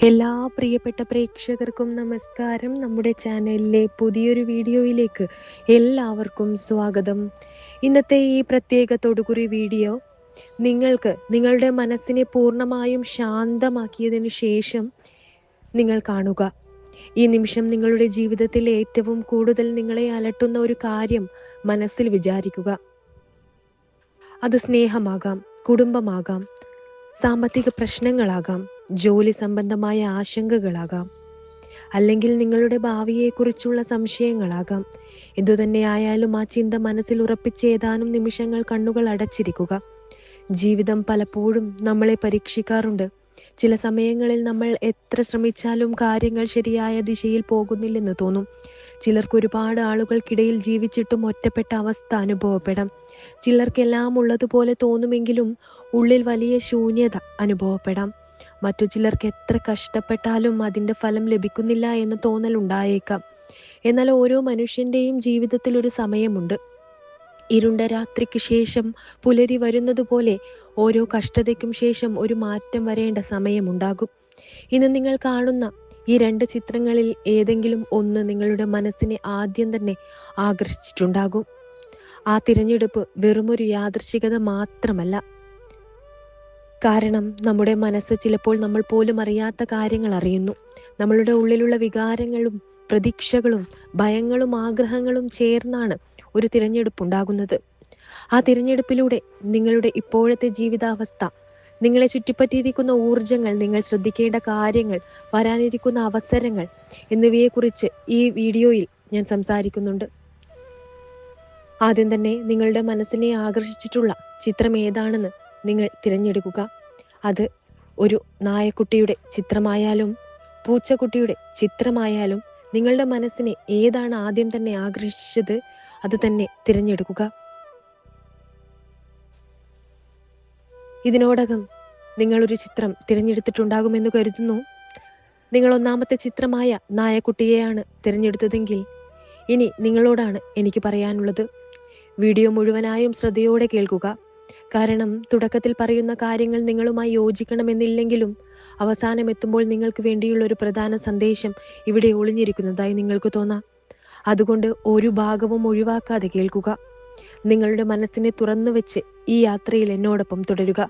എല്ലാ പ്രിയപ്പെട്ട പ്രേക്ഷകർക്കും നമസ്കാരം. നമ്മുടെ ചാനലിലെ പുതിയൊരു വീഡിയോയിലേക്ക് എല്ലാവർക്കും സ്വാഗതം. ഇന്നത്തെ ഈ പ്രത്യേക തൊടുകുറി വീഡിയോ നിങ്ങൾക്ക് നിങ്ങളുടെ മനസ്സിനെ പൂർണ്ണമായും ശാന്തമാക്കിയതിനു ശേഷം നിങ്ങൾ കാണുക. ഈ നിമിഷം നിങ്ങളുടെ ജീവിതത്തിൽ ഏറ്റവും കൂടുതൽ നിങ്ങളെ അലട്ടുന്ന ഒരു കാര്യം മനസ്സിൽ വിചാരിക്കുക. അത് സ്നേഹമാകാം, കുടുംബമാകാം, സാമ്പത്തിക പ്രശ്നങ്ങളാകാം, ജോലി സംബന്ധമായ ആശങ്കകളാകാം, അല്ലെങ്കിൽ നിങ്ങളുടെ ഭാവിയെക്കുറിച്ചുള്ള സംശയങ്ങളാകാം. എന്തുതന്നെയായാലും ആ ചിന്ത മനസ്സിൽ ഉറപ്പിച്ച് ഏതാനും നിമിഷങ്ങൾ കണ്ണുകൾ അടച്ചിരിക്കുക. ജീവിതം പലപ്പോഴും നമ്മളെ പരീക്ഷിക്കാറുണ്ട്. ചില സമയങ്ങളിൽ നമ്മൾ എത്ര ശ്രമിച്ചാലും കാര്യങ്ങൾ ശരിയായ ദിശയിൽ പോകുന്നില്ലെന്ന് തോന്നും. ചിലർക്ക് ഒരുപാട് ആളുകൾക്കിടയിൽ ജീവിച്ചിട്ടും ഒറ്റപ്പെട്ട അവസ്ഥ അനുഭവപ്പെടാം. ചിലർക്കെല്ലാം ഉള്ളതുപോലെ തോന്നുമെങ്കിലും ഉള്ളിൽ വലിയ ശൂന്യത അനുഭവപ്പെടാം. മറ്റു ചിലർക്ക് എത്ര കഷ്ടപ്പെട്ടാലും അതിൻ്റെ ഫലം ലഭിക്കുന്നില്ല എന്ന തോന്നൽ ഉണ്ടായേക്കാം. എന്നാൽ ഓരോ മനുഷ്യൻ്റെയും ജീവിതത്തിൽ ഒരു സമയമുണ്ട്. ഇരുണ്ട രാത്രിക്ക് ശേഷം പുലരി വരുന്നത് പോലെ ഓരോ കഷ്ടതയ്ക്കും ശേഷം ഒരു മാറ്റം വരേണ്ട സമയമുണ്ടാകും. ഇന്ന് നിങ്ങൾ കാണുന്ന ഈ 2 ചിത്രങ്ങളിൽ ഏതെങ്കിലും ഒന്ന് നിങ്ങളുടെ മനസ്സിനെ ആദ്യം തന്നെ ആകർഷിച്ചിട്ടുണ്ടാകും. ആ തിരഞ്ഞെടുപ്പ് വെറുമൊരു യാദൃശ്ചികത മാത്രമല്ല. കാരണം നമ്മുടെ മനസ്സ് ചിലപ്പോൾ നമ്മൾ പോലും അറിയാത്ത കാര്യങ്ങൾ അറിയുന്നു. നമ്മളുടെ ഉള്ളിലുള്ള വികാരങ്ങളും പ്രതീക്ഷകളും ഭയങ്ങളും ആഗ്രഹങ്ങളും ചേർന്നാണ് ഒരു തിരഞ്ഞെടുപ്പ് ഉണ്ടാകുന്നത്. ആ തിരഞ്ഞെടുപ്പിലൂടെ നിങ്ങളുടെ ഇപ്പോഴത്തെ ജീവിതാവസ്ഥ, നിങ്ങളെ ചുറ്റിപ്പറ്റിയിരിക്കുന്ന ഊർജങ്ങൾ, നിങ്ങൾ ശ്രദ്ധിക്കേണ്ട കാര്യങ്ങൾ, വരാനിരിക്കുന്ന അവസരങ്ങൾ എന്നിവയെക്കുറിച്ച് ഈ വീഡിയോയിൽ ഞാൻ സംസാരിക്കുന്നുണ്ട്. ആദ്യം തന്നെ നിങ്ങളുടെ മനസ്സിനെ ആകർഷിച്ചിട്ടുള്ള ചിത്രം ഏതാണെന്ന് നിങ്ങൾ തിരഞ്ഞെടുക്കുക. അത് ഒരു നായക്കുട്ടിയുടെ ചിത്രമായാലും പൂച്ചക്കുട്ടിയുടെ ചിത്രമായാലും നിങ്ങളുടെ മനസ്സിനെ ഏതാണ് ആദ്യം തന്നെ ആകർഷിച്ചത് അത് തന്നെ തിരഞ്ഞെടുക്കുക. ഇതിനോടകം നിങ്ങളൊരു ചിത്രം തിരഞ്ഞെടുത്തിട്ടുണ്ടാകുമെന്ന് കരുതുന്നു. നിങ്ങൾ ഒന്നാമത്തെ ചിത്രമായ നായക്കുട്ടിയെയാണ് തിരഞ്ഞെടുത്തതെങ്കിൽ ഇനി നിങ്ങളോടാണ് എനിക്ക് പറയാനുള്ളത്. വീഡിയോ മുഴുവനായും ശ്രദ്ധയോടെ കേൾക്കുക. കാരണം തുടക്കത്തിൽ പറയുന്ന കാര്യങ്ങൾ നിങ്ങളുമായി യോജിക്കണമെന്നില്ലെങ്കിലും അവസാനം എത്തുമ്പോൾ നിങ്ങൾക്ക് വേണ്ടിയുള്ള ഒരു പ്രധാന സന്ദേശം ഇവിടെ ഒളിഞ്ഞിരിക്കുന്നതായി നിങ്ങൾക്ക് തോന്നാം. അതുകൊണ്ട് ഒരു ഭാഗവും ഒഴിവാക്കാതെ കേൾക്കുക. നിങ്ങളുടെ മനസ്സിനെ തുറന്നു വെച്ച് ഈ യാത്രയിൽ എന്നോടൊപ്പം തുടരുക.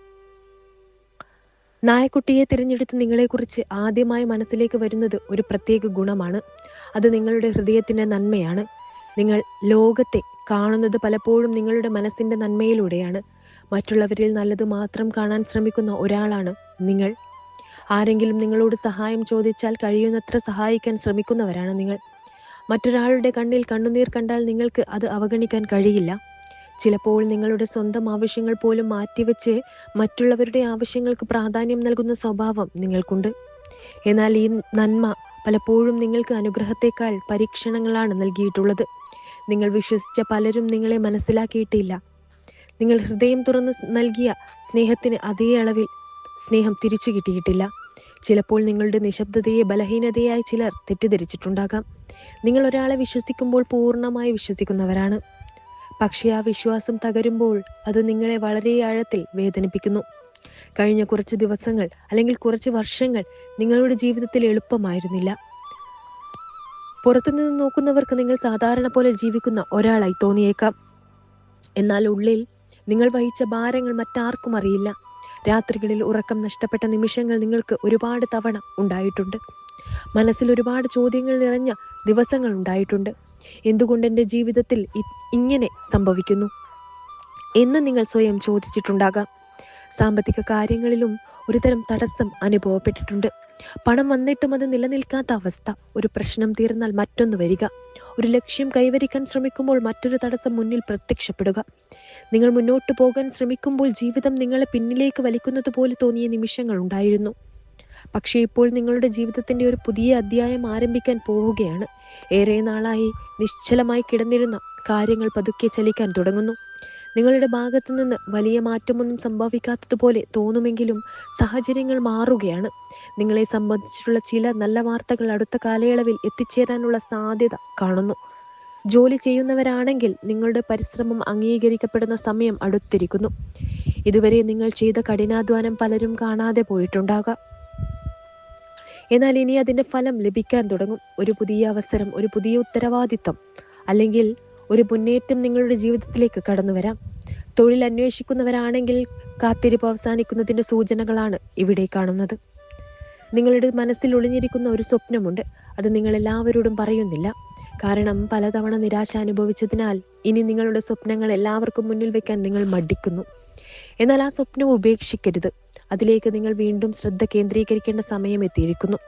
നായക്കുട്ടിയെ തിരഞ്ഞെടുത്ത് നിങ്ങളെക്കുറിച്ച് ആദ്യമായി മനസ്സിലേക്ക് വരുന്നത് ഒരു പ്രത്യേക ഗുണമാണ്. അത് നിങ്ങളുടെ ഹൃദയത്തിൻ്റെ നന്മയാണ്. നിങ്ങൾ ലോകത്തെ കാണുന്നത് പലപ്പോഴും നിങ്ങളുടെ മനസ്സിൻ്റെ നന്മയിലൂടെയാണ്. മറ്റുള്ളവരിൽ നല്ലത് മാത്രം കാണാൻ ശ്രമിക്കുന്ന ഒരാളാണ് നിങ്ങൾ. ആരെങ്കിലും നിങ്ങളോട് സഹായം ചോദിച്ചാൽ കഴിയുന്നത്ര സഹായിക്കാൻ ശ്രമിക്കുന്നവരാണ് നിങ്ങൾ. മറ്റൊരാളുടെ കണ്ണിൽ കണ്ണുനീർ കണ്ടാൽ നിങ്ങൾക്ക് അത് അവഗണിക്കാൻ കഴിയില്ല. ചിലപ്പോൾ നിങ്ങളുടെ സ്വന്തം ആവശ്യങ്ങൾ പോലും മാറ്റിവെച്ച് മറ്റുള്ളവരുടെ ആവശ്യങ്ങൾക്ക് പ്രാധാന്യം നൽകുന്ന സ്വഭാവം നിങ്ങൾക്കുണ്ട്. എന്നാൽ ഈ നന്മ പലപ്പോഴും നിങ്ങൾക്ക് അനുഗ്രഹത്തേക്കാൾ പരീക്ഷണങ്ങളാണ് നൽകിയിട്ടുള്ളത്. നിങ്ങൾ വിശ്വസിച്ച പലരും നിങ്ങളെ മനസ്സിലാക്കിയിട്ടില്ല. നിങ്ങൾ ഹൃദയം തുറന്ന് നൽകിയ സ്നേഹത്തിന് അതേ അളവിൽ സ്നേഹം തിരിച്ചു കിട്ടിയിട്ടില്ല. ചിലപ്പോൾ നിങ്ങളുടെ നിശബ്ദതയെ ബലഹീനതയായി ചിലർ തെറ്റിദ്ധരിച്ചിട്ടുണ്ടാകാം. നിങ്ങൾ ഒരാളെ വിശ്വസിക്കുമ്പോൾ പൂർണ്ണമായി വിശ്വസിക്കുന്നവരാണ്. പക്ഷേ ആ വിശ്വാസം തകരുമ്പോൾ അത് നിങ്ങളെ വളരെ ആഴത്തിൽ വേദനിപ്പിക്കുന്നു. കഴിഞ്ഞ കുറച്ച് ദിവസങ്ങൾ അല്ലെങ്കിൽ കുറച്ച് വർഷങ്ങൾ നിങ്ങളുടെ ജീവിതത്തിൽ എളുപ്പമായിരുന്നില്ല. പുറത്തുനിന്ന് നോക്കുന്നവർക്ക് നിങ്ങൾ സാധാരണ പോലെ ജീവിക്കുന്ന ഒരാളായി തോന്നിയേക്കാം. എന്നാൽ ഉള്ളിൽ നിങ്ങൾ വഹിച്ച ഭാരങ്ങൾ മറ്റാർക്കും അറിയില്ല. രാത്രികളിൽ ഉറക്കം നഷ്ടപ്പെട്ട നിമിഷങ്ങൾ നിങ്ങൾക്ക് ഒരുപാട് തവണ ഉണ്ടായിട്ടുണ്ട്. മനസ്സിൽ ഒരുപാട് ചോദ്യങ്ങൾ നിറഞ്ഞ ദിവസങ്ങൾ ഉണ്ടായിട്ടുണ്ട്. എന്തുകൊണ്ട് എൻ്റെ ജീവിതത്തിൽ ഇങ്ങനെ സംഭവിക്കുന്നു എന്ന് നിങ്ങൾ സ്വയം ചോദിച്ചിട്ടുണ്ടാകാം. സാമ്പത്തിക കാര്യങ്ങളിലും ഒരുതരം തടസ്സം അനുഭവപ്പെട്ടിട്ടുണ്ട്. പണം വന്നിട്ടും അത് നിലനിൽക്കാത്ത അവസ്ഥ. ഒരു പ്രശ്നം തീർന്നാൽ മറ്റൊന്ന് വരിക. ഒരു ലക്ഷ്യം കൈവരിക്കാൻ ശ്രമിക്കുമ്പോൾ മറ്റൊരു തടസ്സം മുന്നിൽ പ്രത്യക്ഷപ്പെടുക. നിങ്ങൾ മുന്നോട്ട് പോകാൻ ശ്രമിക്കുമ്പോൾ ജീവിതം നിങ്ങളെ പിന്നിലേക്ക് വലിക്കുന്നത് പോലെ തോന്നിയ നിമിഷങ്ങൾ ഉണ്ടായിരുന്നു. പക്ഷേ ഇപ്പോൾ നിങ്ങളുടെ ജീവിതത്തിൻ്റെ ഒരു പുതിയ അധ്യായം ആരംഭിക്കാൻ പോവുകയാണ്. ഏറെ നാളായി നിശ്ചലമായി കിടന്നിരുന്ന കാര്യങ്ങൾ പതുക്കെ ചലിക്കാൻ തുടങ്ങുന്നു. നിങ്ങളുടെ ഭാഗത്തു നിന്ന് വലിയ മാറ്റമൊന്നും സംഭവിക്കാത്തതുപോലെ തോന്നുമെങ്കിലും സാഹചര്യങ്ങൾ മാറുകയാണ്. നിങ്ങളെ സംബന്ധിച്ചിട്ടുള്ള ചില നല്ല വാർത്തകൾ അടുത്ത കാലയളവിൽ എത്തിച്ചേരാനുള്ള സാധ്യത കാണുന്നു. ജോലി ചെയ്യുന്നവരാണെങ്കിൽ നിങ്ങളുടെ പരിശ്രമം അംഗീകരിക്കപ്പെടുന്ന സമയം അടുത്തിരിക്കുന്നു. ഇതുവരെ നിങ്ങൾ ചെയ്ത കഠിനാധ്വാനം പലരും കാണാതെ പോയിട്ടുണ്ടാകാം. എന്നാൽ ഇനി അതിൻ്റെ ഫലം ലഭിക്കാൻ തുടങ്ങും. ഒരു പുതിയ അവസരം, ഒരു പുതിയ ഉത്തരവാദിത്വം, അല്ലെങ്കിൽ ഒരു മുന്നേറ്റം നിങ്ങളുടെ ജീവിതത്തിലേക്ക് കടന്നു വരാം. തൊഴിൽ അന്വേഷിക്കുന്നവരാണെങ്കിൽ കാത്തിരിപ്പ് അവസാനിക്കുന്നതിൻ്റെ സൂചനകളാണ് ഇവിടെ കാണുന്നത്. നിങ്ങളുടെ മനസ്സിൽ ഒളിഞ്ഞിരിക്കുന്ന ഒരു സ്വപ്നമുണ്ട്. അത് നിങ്ങൾ എല്ലാവരോടും പറയുന്നില്ല. കാരണം പലതവണ നിരാശ അനുഭവിച്ചതിനാൽ ഇനി നിങ്ങളുടെ സ്വപ്നങ്ങൾ എല്ലാവർക്കും മുന്നിൽ വെക്കാൻ നിങ്ങൾ മടിക്കുന്നു. എന്നാൽ ആ സ്വപ്നം ഉപേക്ഷിക്കരുത്. അതിലേക്ക് നിങ്ങൾ വീണ്ടും ശ്രദ്ധ കേന്ദ്രീകരിക്കേണ്ട സമയം എത്തിയിരിക്കുന്നു.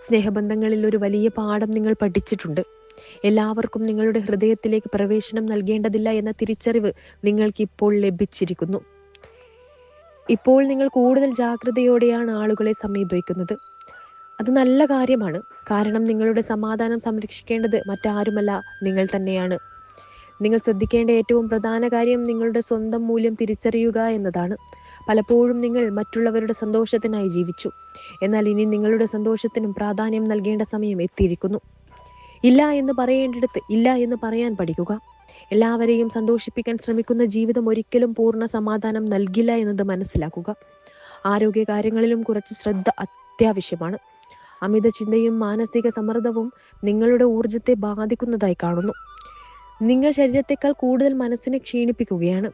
സ്നേഹബന്ധങ്ങളിൽ ഒരു വലിയ പാഠം നിങ്ങൾ പഠിച്ചിട്ടുണ്ട്. എല്ലാവർക്കും നിങ്ങളുടെ ഹൃദയത്തിലേക്ക് പ്രവേശനം നൽകേണ്ടതില്ല എന്ന തിരിച്ചറിവ് നിങ്ങൾക്ക് ഇപ്പോൾ ലഭിച്ചിരിക്കുന്നു. ഇപ്പോൾ നിങ്ങൾ കൂടുതൽ ജാഗ്രതയോടെയാണ് ആളുകളെ സമീപിക്കുന്നത്. അത് നല്ല കാര്യമാണ്. കാരണം നിങ്ങളുടെ സമാധാനം സംരക്ഷിക്കേണ്ടത് മറ്റാരുമല്ല, നിങ്ങൾ തന്നെയാണ്. നിങ്ങൾ ശ്രദ്ധിക്കേണ്ട ഏറ്റവും പ്രധാന കാര്യം നിങ്ങളുടെ സ്വന്തം മൂല്യം തിരിച്ചറിയുക എന്നതാണ്. പലപ്പോഴും നിങ്ങൾ മറ്റുള്ളവരുടെ സന്തോഷത്തിനായി ജീവിച്ചു. എന്നാൽ ഇനി നിങ്ങളുടെ സന്തോഷത്തിനും പ്രാധാന്യം നൽകേണ്ട സമയം എത്തിയിരിക്കുന്നു. ഇല്ല എന്ന് പറയേണ്ടിടത്ത് ഇല്ല എന്ന് പറയാൻ പഠിക്കുക. എല്ലാവരെയും സന്തോഷിപ്പിക്കാൻ ശ്രമിക്കുന്ന ജീവിതം ഒരിക്കലും പൂർണ്ണ സമാധാനം നൽകില്ല എന്നത് മനസ്സിലാക്കുക. ആരോഗ്യ കാര്യങ്ങളിലും കുറച്ച് ശ്രദ്ധ അത്യാവശ്യമാണ്. അമിത ചിന്തയും മാനസിക സമ്മർദ്ദവും നിങ്ങളുടെ ഊർജത്തെ ബാധിക്കുന്നതായി കാണുന്നു. നിങ്ങൾ ശരീരത്തെക്കാൾ കൂടുതൽ മനസ്സിനെ ക്ഷീണിപ്പിക്കുകയാണ്.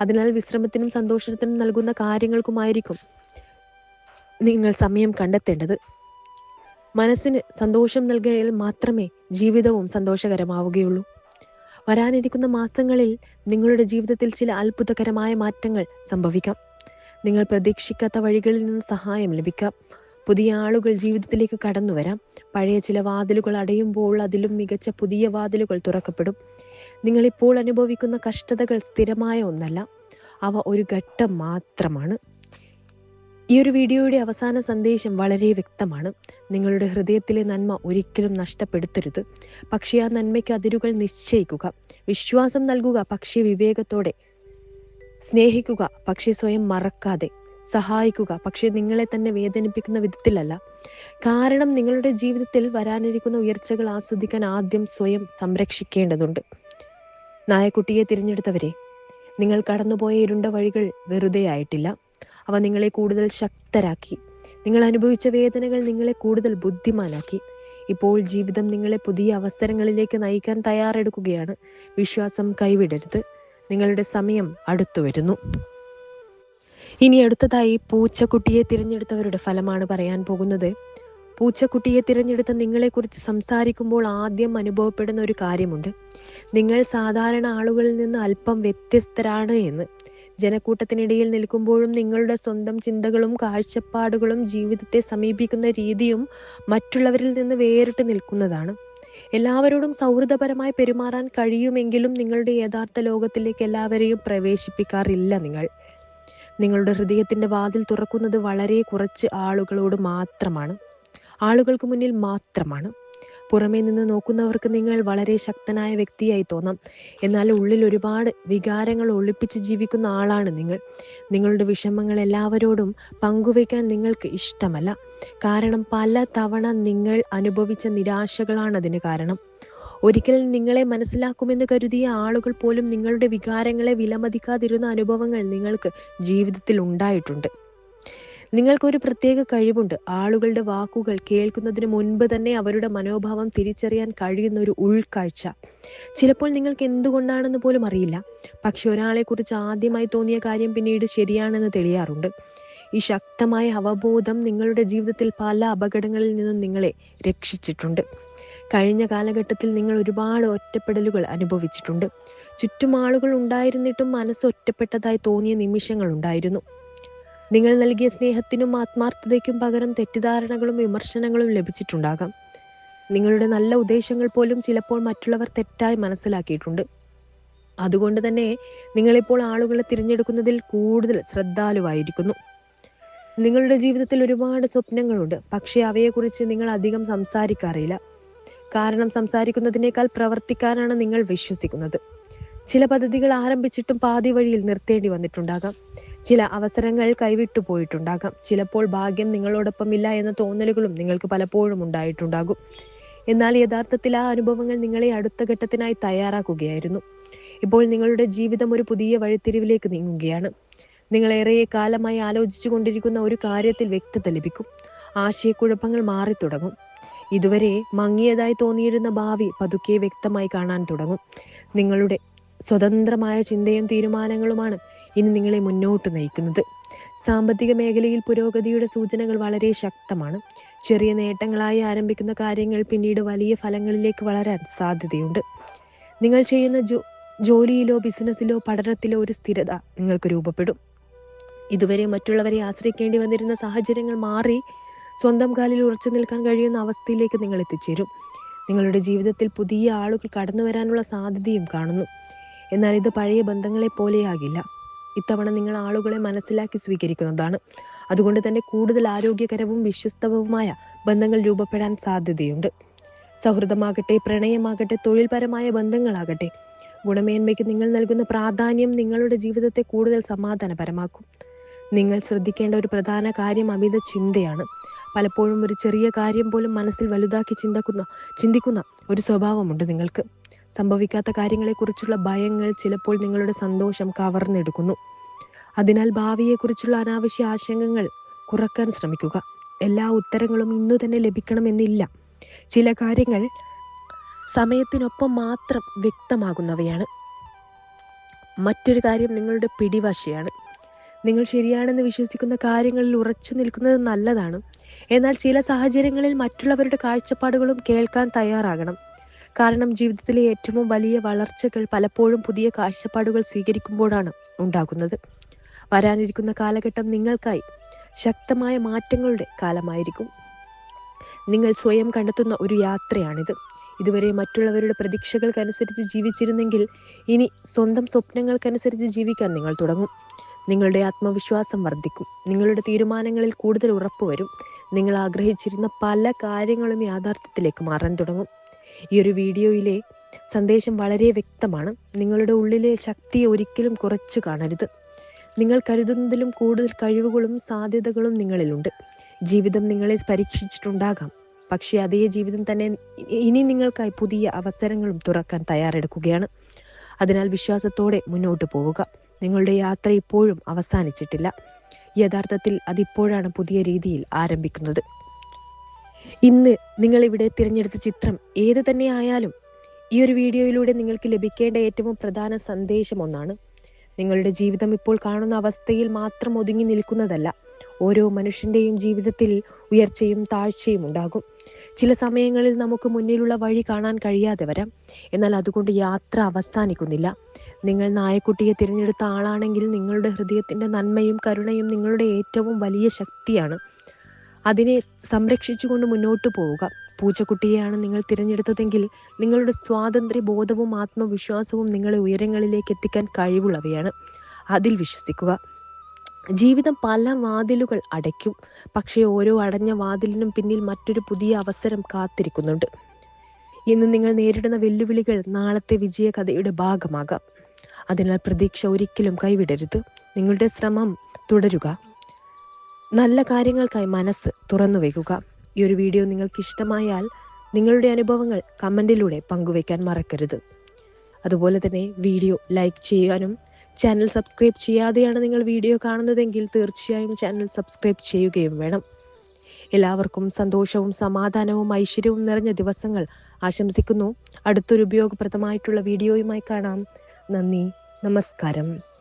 അതിനാൽ വിശ്രമത്തിനും സന്തോഷത്തിനും നൽകുന്ന കാര്യങ്ങൾക്കുമായിരിക്കും നിങ്ങൾ സമയം കണ്ടെത്തേണ്ടത്. മനസ്സിന് സന്തോഷം നൽകിയാൽ മാത്രമേ ജീവിതവും സന്തോഷകരമാവുകയുള്ളൂ. വരാനിരിക്കുന്ന മാസങ്ങളിൽ നിങ്ങളുടെ ജീവിതത്തിൽ ചില അത്ഭുതകരമായ മാറ്റങ്ങൾ സംഭവിക്കാം. നിങ്ങൾ പ്രതീക്ഷിക്കാത്ത വഴികളിൽ നിന്ന് സഹായം ലഭിക്കാം. പുതിയ ആളുകൾ ജീവിതത്തിലേക്ക് കടന്നു വരാം. പഴയ ചില വാതിലുകൾ അടയുമ്പോൾ അതിലും മികച്ച പുതിയ വാതിലുകൾ തുറക്കപ്പെടും. നിങ്ങളിപ്പോൾ അനുഭവിക്കുന്ന കഷ്ടതകൾ സ്ഥിരമായ ഒന്നല്ല, അവ ഒരു ഘട്ടം മാത്രമാണ്. ഈ ഒരു വീഡിയോയുടെ അവസാന സന്ദേശം വളരെ വ്യക്തമാണ്. നിങ്ങളുടെ ഹൃദയത്തിലെ നന്മ ഒരിക്കലും നഷ്ടപ്പെടുത്തരുത്. പക്ഷേ ആ നന്മയ്ക്ക് അതിരുകൾ നിശ്ചയിക്കുക. വിശ്വാസം നൽകുക, പക്ഷേ വിവേകത്തോടെ. സ്നേഹിക്കുക, പക്ഷേ സ്വയം മറക്കാതെ. സഹായിക്കുക, പക്ഷേ നിങ്ങളെ തന്നെ വേദനിപ്പിക്കുന്ന വിധത്തിലല്ല. കാരണം നിങ്ങളുടെ ജീവിതത്തിൽ വരാനിരിക്കുന്ന ഉയർച്ചകൾ ആസ്വദിക്കാൻ ആദ്യം സ്വയം സംരക്ഷിക്കേണ്ടതുണ്ട്. നായക്കുട്ടിയെ തിരഞ്ഞെടുത്തവരെ, നിങ്ങൾ കടന്നുപോയ ഇരുണ്ട വഴികൾ വെറുതെ ആയിട്ടില്ല. അവ നിങ്ങളെ കൂടുതൽ ശക്തരാക്കി. നിങ്ങൾ അനുഭവിച്ച വേദനകൾ നിങ്ങളെ കൂടുതൽ ബുദ്ധിമാനാക്കി. ഇപ്പോൾ ജീവിതം നിങ്ങളെ പുതിയ അവസരങ്ങളിലേക്ക് നയിക്കാൻ തയ്യാറെടുക്കുകയാണ്. വിശ്വാസം കൈവിടരുത്. നിങ്ങളുടെ സമയം അടുത്തു വരുന്നു. ഇനി അടുത്തതായി പൂച്ചക്കുട്ടിയെ തിരഞ്ഞെടുത്തവരുടെ ഫലമാണ് പറയാൻ പോകുന്നത്. പൂച്ചക്കുട്ടിയെ തിരഞ്ഞെടുത്ത നിങ്ങളെക്കുറിച്ച് സംസാരിക്കുമ്പോൾ ആദ്യം അനുഭവപ്പെടുന്ന ഒരു കാര്യമുണ്ട്. നിങ്ങൾ സാധാരണ ആളുകളിൽ നിന്ന് അല്പം വ്യത്യസ്തരാണ് എന്ന്. ജനക്കൂട്ടത്തിനിടയിൽ നിൽക്കുമ്പോഴും നിങ്ങളുടെ സ്വന്തം ചിന്തകളും കാഴ്ചപ്പാടുകളും ജീവിതത്തെ സമീപിക്കുന്ന രീതിയും മറ്റുള്ളവരിൽ നിന്ന് വേറിട്ട് നിൽക്കുന്നതാണ്. എല്ലാവരോടും സൗഹൃദപരമായി പെരുമാറാൻ കഴിയുമെങ്കിലും നിങ്ങളുടെ യഥാർത്ഥ ലോകത്തിലേക്ക് എല്ലാവരെയും പ്രവേശിപ്പിക്കാറില്ല. നിങ്ങളുടെ ഹൃദയത്തിൻ്റെ വാതിൽ തുറക്കുന്നത് വളരെ കുറച്ച് ആളുകളോട് മാത്രമാണ്, ആളുകൾക്ക് മുന്നിൽ മാത്രമാണ്. പുറമേ നിന്ന് നോക്കുന്നവർക്ക് നിങ്ങൾ വളരെ ശക്തനായ വ്യക്തിയായി തോന്നാം. എന്നാൽ ഉള്ളിൽ ഒരുപാട് വികാരങ്ങൾ ഒളിപ്പിച്ച് ജീവിക്കുന്ന ആളാണ് നിങ്ങൾ. നിങ്ങളുടെ വിഷമങ്ങൾ എല്ലാവരോടും പങ്കുവയ്ക്കാൻ നിങ്ങൾക്ക് ഇഷ്ടമല്ല. കാരണം പല തവണ നിങ്ങൾ അനുഭവിച്ച നിരാശകളാണ് അതിന് കാരണം. ഒരിക്കൽ നിങ്ങളെ മനസ്സിലാക്കുമെന്ന് കരുതിയ ആളുകൾ പോലും നിങ്ങളുടെ വികാരങ്ങളെ വിലമതിക്കാതിരുന്ന അനുഭവങ്ങൾ നിങ്ങൾക്ക് ജീവിതത്തിൽ ഉണ്ടായിട്ടുണ്ട്. നിങ്ങൾക്കൊരു പ്രത്യേക കഴിവുണ്ട്. ആളുകളുടെ വാക്കുകൾ കേൾക്കുന്നതിന് മുൻപ് തന്നെ അവരുടെ മനോഭാവം തിരിച്ചറിയാൻ കഴിയുന്ന ഒരു ഉൾക്കാഴ്ച. ചിലപ്പോൾ നിങ്ങൾക്ക് എന്തുകൊണ്ടാണെന്ന് പോലും അറിയില്ല. പക്ഷെ ഒരാളെക്കുറിച്ച് ആദ്യമായി തോന്നിയ കാര്യം പിന്നീട് ശരിയാണെന്ന് തെളിയാറുണ്ട്. ഈ ശക്തമായ അവബോധം നിങ്ങളുടെ ജീവിതത്തിൽ പല അപകടങ്ങളിൽ നിന്നും നിങ്ങളെ രക്ഷിച്ചിട്ടുണ്ട്. കഴിഞ്ഞ കാലഘട്ടത്തിൽ നിങ്ങൾ ഒരുപാട് ഒറ്റപ്പെടലുകൾ അനുഭവിച്ചിട്ടുണ്ട്. ചുറ്റും ആളുകൾ ഉണ്ടായിരുന്നിട്ടും മനസ്സ് ഒറ്റപ്പെട്ടതായി തോന്നിയ നിമിഷങ്ങൾ ഉണ്ടായിരുന്നു. നിങ്ങൾ നൽകിയ സ്നേഹത്തിനും ആത്മാർത്ഥതയ്ക്കും പകരം തെറ്റിദ്ധാരണകളും വിമർശനങ്ങളും ലഭിച്ചിട്ടുണ്ടാകാം. നിങ്ങളുടെ നല്ല ഉദ്ദേശങ്ങൾ പോലും ചിലപ്പോൾ മറ്റുള്ളവർ തെറ്റായി മനസ്സിലാക്കിയിട്ടുണ്ട്. അതുകൊണ്ട് തന്നെ നിങ്ങളിപ്പോൾ ആളുകളെ തിരഞ്ഞെടുക്കുന്നതിൽ കൂടുതൽ ശ്രദ്ധാലുവായിരിക്കുന്നു. നിങ്ങളുടെ ജീവിതത്തിൽ ഒരുപാട് സ്വപ്നങ്ങളുണ്ട്. പക്ഷേ അവയെക്കുറിച്ച് നിങ്ങൾ അധികം സംസാരിക്കാറില്ല. കാരണം സംസാരിക്കുന്നതിനേക്കാൾ പ്രവർത്തിക്കാനാണ് നിങ്ങൾ വിശ്വസിക്കുന്നത്. ചില പദ്ധതികൾ ആരംഭിച്ചിട്ടും പാതി വഴിയിൽ നിർത്തേണ്ടി വന്നിട്ടുണ്ടാകാം. ചില അവസരങ്ങൾ കൈവിട്ടു പോയിട്ടുണ്ടാകാം. ചിലപ്പോൾ ഭാഗ്യം നിങ്ങളോടൊപ്പമില്ല എന്ന തോന്നലുകളും നിങ്ങൾക്ക് പലപ്പോഴും ഉണ്ടായിട്ടുണ്ടാകും. എന്നാൽ യഥാർത്ഥത്തിൽ ആ അനുഭവങ്ങൾ നിങ്ങളെ അടുത്ത ഘട്ടത്തിനായി തയ്യാറാക്കുകയായിരുന്നു. ഇപ്പോൾ നിങ്ങളുടെ ജീവിതം ഒരു പുതിയ വഴിത്തിരിവിലേക്ക് നീങ്ങുകയാണ്. നിങ്ങൾ ഏറെ കാലമായി ആലോചിച്ചു കൊണ്ടിരിക്കുന്ന ഒരു കാര്യത്തിൽ വ്യക്തത ലഭിക്കും. ആശയക്കുഴപ്പങ്ങൾ മാറി തുടങ്ങും. ഇതുവരെ മങ്ങിയതായി തോന്നിയിരുന്ന ഭാവി പതുക്കെ വ്യക്തമായി കാണാൻ തുടങ്ങും. നിങ്ങളുടെ സ്വതന്ത്രമായ ചിന്തയും തീരുമാനങ്ങളുമാണ് ഇനി നിങ്ങളെ മുന്നോട്ട് നയിക്കുന്നത്. സാമ്പത്തിക മേഖലയിൽ പുരോഗതിയുടെ സൂചനകൾ വളരെ ശക്തമാണ്. ചെറിയ നേട്ടങ്ങളായി ആരംഭിക്കുന്ന കാര്യങ്ങൾ പിന്നീട് വലിയ ഫലങ്ങളിലേക്ക് വളരാൻ സാധ്യതയുണ്ട്. നിങ്ങൾ ചെയ്യുന്ന ജോലിയിലോ ബിസിനസ്സിലോ പഠനത്തിലോ ഒരു സ്ഥിരത നിങ്ങൾക്ക് രൂപപ്പെടും. ഇതുവരെ മറ്റുള്ളവരെ ആശ്രയിക്കേണ്ടി വന്നിരുന്ന സാഹചര്യങ്ങൾ മാറി സ്വന്തം കാലിൽ ഉറച്ചു നിൽക്കാൻ കഴിയുന്ന അവസ്ഥയിലേക്ക് നിങ്ങൾ എത്തിച്ചേരും. നിങ്ങളുടെ ജീവിതത്തിൽ പുതിയ ആളുകൾ കടന്നു വരാനുള്ള സാധ്യതയും കാണുന്നു. എന്നാൽ ഇത് പഴയ ബന്ധങ്ങളെ പോലെയാകില്ല. ഇത്തവണ നിങ്ങൾ ആളുകളെ മനസ്സിലാക്കി സ്വീകരിക്കുന്നതാണ്. അതുകൊണ്ട് തന്നെ കൂടുതൽ ആരോഗ്യകരവും വിശ്വസ്തവുമായ ബന്ധങ്ങൾ രൂപപ്പെടാൻ സാധ്യതയുണ്ട്. സൗഹൃദമാകട്ടെ, പ്രണയമാകട്ടെ, തൊഴിൽപരമായ ബന്ധങ്ങളാകട്ടെ, ഗുണമേന്മയ്ക്ക് നിങ്ങൾ നൽകുന്ന പ്രാധാന്യം നിങ്ങളുടെ ജീവിതത്തെ കൂടുതൽ സമാധാനപരമാക്കും. നിങ്ങൾ ശ്രദ്ധിക്കേണ്ട ഒരു പ്രധാന കാര്യം അമിത ചിന്തയാണ്. പലപ്പോഴും ഒരു ചെറിയ കാര്യം പോലും മനസ്സിൽ വലുതാക്കി ചിന്തിക്കുന്ന ഒരു സ്വഭാവമുണ്ട് നിങ്ങൾക്ക്. സംഭവിക്കാത്ത കാര്യങ്ങളെക്കുറിച്ചുള്ള ഭയങ്ങൾ ചിലപ്പോൾ നിങ്ങളുടെ സന്തോഷം കവർന്നെടുക്കുന്നു. അതിനാൽ ഭാവിയെക്കുറിച്ചുള്ള അനാവശ്യ ആശങ്കകൾ കുറക്കാൻ ശ്രമിക്കുക. എല്ലാ ഉത്തരങ്ങളും ഇന്നു തന്നെ ലഭിക്കണമെന്നില്ല. ചില കാര്യങ്ങൾ സമയത്തിനൊപ്പം മാത്രം വ്യക്തമാകുന്നവയാണ്. മറ്റൊരു കാര്യം നിങ്ങളുടെ പിടിവാശിയാണ്. നിങ്ങൾ ശരിയാണെന്ന് വിശ്വസിക്കുന്ന കാര്യങ്ങളിൽ ഉറച്ചു നിൽക്കുന്നത് നല്ലതാണ്. എന്നാൽ ചില സാഹചര്യങ്ങളിൽ മറ്റുള്ളവരുടെ കാഴ്ചപ്പാടുകളും കേൾക്കാൻ തയ്യാറാകണം. കാരണം ജീവിതത്തിലെ ഏറ്റവും വലിയ വളർച്ചകൾ പലപ്പോഴും പുതിയ കാഴ്ചപ്പാടുകൾ സ്വീകരിക്കുമ്പോഴാണ് ഉണ്ടാകുന്നത്. വരാനിരിക്കുന്ന കാലഘട്ടം നിങ്ങൾക്കായി ശക്തമായ മാറ്റങ്ങളുടെ കാലമായിരിക്കും. നിങ്ങൾ സ്വയം കണ്ടെത്തുന്ന ഒരു യാത്രയാണിത്. ഇതുവരെ മറ്റുള്ളവരുടെ പ്രതീക്ഷകൾക്കനുസരിച്ച് ജീവിച്ചിരുന്നെങ്കിൽ ഇനി സ്വന്തം സ്വപ്നങ്ങൾക്കനുസരിച്ച് ജീവിക്കാൻ നിങ്ങൾ തുടങ്ങും. നിങ്ങളുടെ ആത്മവിശ്വാസം വർദ്ധിക്കും. നിങ്ങളുടെ തീരുമാനങ്ങളിൽ കൂടുതൽ ഉറപ്പുവരും. നിങ്ങൾ ആഗ്രഹിച്ചിരുന്ന പല കാര്യങ്ങളും യാഥാർത്ഥ്യത്തിലേക്ക് മാറാൻ തുടങ്ങും. ഈ ഒരു വീഡിയോയിലെ സന്ദേശം വളരെ വ്യക്തമാണ്. നിങ്ങളുടെ ഉള്ളിലെ ശക്തിയെ ഒരിക്കലും കുറച്ചു കാണരുത്. നിങ്ങൾ കരുതുന്നതിലും കൂടുതൽ കഴിവുകളും സാധ്യതകളും നിങ്ങളിലുണ്ട്. ജീവിതം നിങ്ങളെ പരീക്ഷിച്ചിട്ടുണ്ടാകാം. പക്ഷേ അതേ ജീവിതം തന്നെ ഇനി നിങ്ങൾക്കായി പുതിയ അവസരങ്ങളും തുറക്കാൻ തയ്യാറെടുക്കുകയാണ്. അതിനാൽ വിശ്വാസത്തോടെ മുന്നോട്ട് പോവുക. നിങ്ങളുടെ യാത്ര ഇപ്പോഴും അവസാനിച്ചിട്ടില്ല. യഥാർത്ഥത്തിൽ അതിപ്പോഴാണ് പുതിയ രീതിയിൽ ആരംഭിക്കുന്നത്. ഇന്ന് നിങ്ങൾ ഇവിടെ തിരഞ്ഞെടുത്ത ചിത്രം ഏത് തന്നെ ആയാലും ഈ ഒരു വീഡിയോയിലൂടെ നിങ്ങൾക്ക് ലഭിക്കേണ്ട ഏറ്റവും പ്രധാന സന്ദേശം ഒന്നാണ്. നിങ്ങളുടെ ജീവിതം ഇപ്പോൾ കാണുന്ന അവസ്ഥയിൽ മാത്രം ഒതുങ്ങി നിൽക്കുന്നതല്ല. ഓരോ മനുഷ്യൻ്റെയും ജീവിതത്തിൽ ഉയർച്ചയും താഴ്ചയും ഉണ്ടാകും. ചില സമയങ്ങളിൽ നമുക്ക് മുന്നിലുള്ള വഴി കാണാൻ കഴിയാതെ വരാം. എന്നാൽ അതുകൊണ്ട് യാത്ര അവസാനിക്കുന്നില്ല. നിങ്ങൾ നായക്കുട്ടിയെ തിരഞ്ഞെടുത്ത ആളാണെങ്കിൽ നിങ്ങളുടെ ഹൃദയത്തിൻ്റെ നന്മയും കരുണയും നിങ്ങളുടെ ഏറ്റവും വലിയ ശക്തിയാണ്. അതിനെ സംരക്ഷിച്ചുകൊണ്ട് മുന്നോട്ട് പോവുക. പൂച്ചക്കുട്ടിയെയാണ് നിങ്ങൾ തിരഞ്ഞെടുത്തതെങ്കിൽ നിങ്ങളുടെ സ്വാതന്ത്ര്യ ബോധവും ആത്മവിശ്വാസവും നിങ്ങളെ ഉയരങ്ങളിലേക്ക് എത്തിക്കാൻ കഴിവുള്ളവയാണ്. അതിൽ വിശ്വസിക്കുക. ജീവിതം പല വാതിലുകൾ അടയ്ക്കും. പക്ഷേ ഓരോ അടഞ്ഞ വാതിലിനും പിന്നിൽ മറ്റൊരു പുതിയ അവസരം കാത്തിരിക്കുന്നുണ്ട്. ഇന്ന് നിങ്ങൾ നേരിടുന്ന വെല്ലുവിളികൾ നാളത്തെ വിജയകഥയുടെ ഭാഗമാകാം. അതിനാൽ പ്രതീക്ഷ ഒരിക്കലും കൈവിടരുത്. നിങ്ങളുടെ ശ്രമം തുടരുക. നല്ല കാര്യങ്ങൾക്കായി മനസ്സ് തുറന്നു വയ്ക്കുക. ഈ ഒരു വീഡിയോ നിങ്ങൾക്ക് ഇഷ്ടമായാൽ നിങ്ങളുടെ അനുഭവങ്ങൾ കമൻറ്റിലൂടെ പങ്കുവയ്ക്കാൻ മറക്കരുത്. അതുപോലെ തന്നെ വീഡിയോ ലൈക്ക് ചെയ്യാനും ചാനൽ സബ്സ്ക്രൈബ് ചെയ്യാതെയാണ് നിങ്ങൾ വീഡിയോ കാണുന്നതെങ്കിൽ തീർച്ചയായും ചാനൽ സബ്സ്ക്രൈബ് ചെയ്യുകയും വേണം. എല്ലാവർക്കും സന്തോഷവും സമാധാനവും ഐശ്വര്യവും നിറഞ്ഞ ദിവസങ്ങൾ ആശംസിക്കുന്നു. അടുത്തൊരു ഉപയോഗപ്രദമായിട്ടുള്ള വീഡിയോയുമായി കാണാം. നന്ദി, നമസ്കാരം.